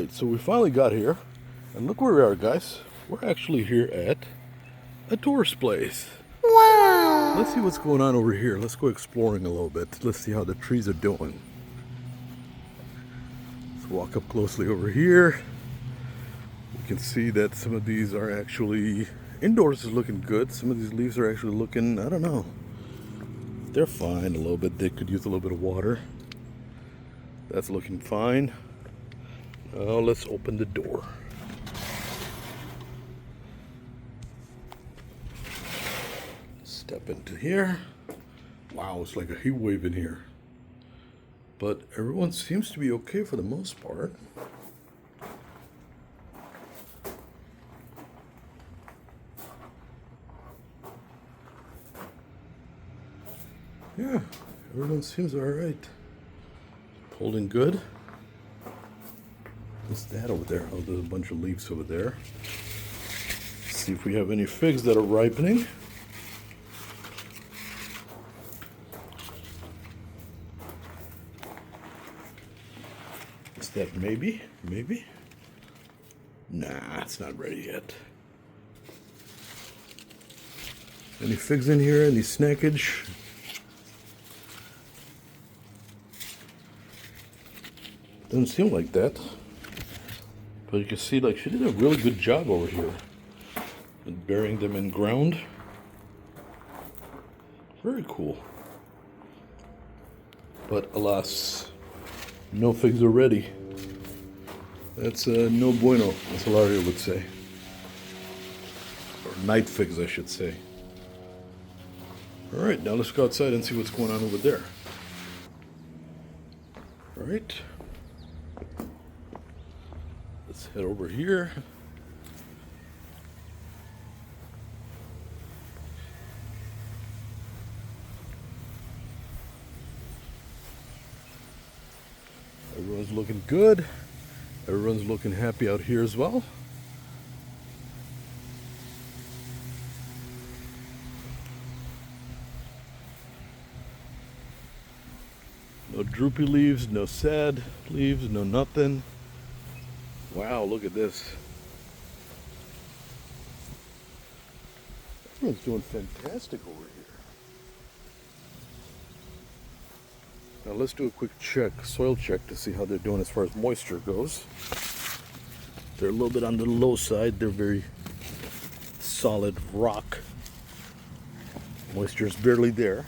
Alright, so we finally got here, and look where we are, guys. We're actually here at a tourist place. Wow! Let's see what's going on over here. Let's go exploring a little bit. Let's see how the trees are doing. Let's walk up closely over here. We can see that some of these are actually, indoors is looking good. Some of these leaves are actually looking, I don't know. They're fine a little bit. They could use a little bit of water. That's looking fine. Now let's open the door. Step into here. Wow, it's like a heat wave in here. But everyone seems to be okay for the most part. Yeah, everyone seems alright. Holding good. What's that over there? Oh, there's a bunch of leaves over there. See if we have any figs that are ripening. Is that maybe? Maybe? Nah, it's not ready yet. Any figs in here? Any snackage? Doesn't seem like that. But you can see, like, she did a really good job over here in burying them in ground. Very cool. But alas, no figs are ready. That's no bueno, as Hilaria would say. Or night figs, I should say. Alright, now let's go outside and see what's going on over there. Alright. Let's head over here. Everyone's looking good. Everyone's looking happy out here as well. No droopy leaves, no sad leaves, no nothing. Wow, look at this. Everyone's doing fantastic over here. Now let's do a quick check, soil check, to see how they're doing as far as moisture goes. They're a little bit on the low side. They're very solid rock. Moisture is barely there.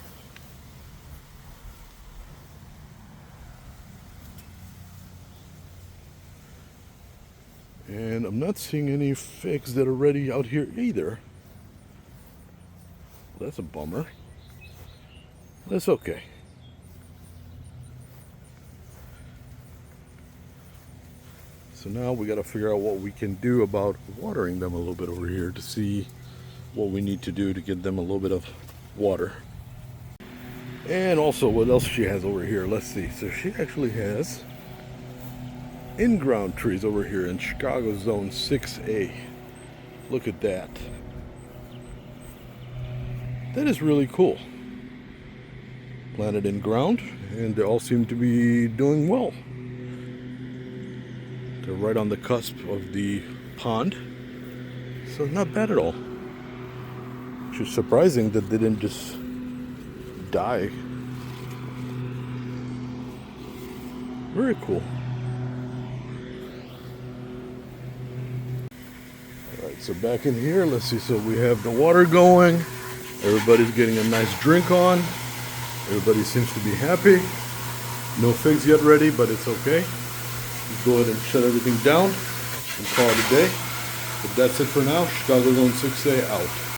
And I'm not seeing any figs that are ready out here either. Well, that's a bummer. That's okay. So now we got to figure out what we can do about watering them a little bit over here to see what we need to do to get them a little bit of water. And also what else she has over here. Let's see. So she actually has in-ground trees over here in Chicago Zone 6A. Look at that. That is really cool. Planted in ground, and they all seem to be doing well. They're right on the cusp of the pond, so not bad at all. Which is surprising that they didn't just die. Very cool. Alright, so back in here, let's see. So we have the water going. Everybody's getting a nice drink on. Everybody seems to be happy. No figs yet ready, but it's okay. Let's go ahead and shut everything down and call it a day. But that's it for now. Chicago Zone 6A out.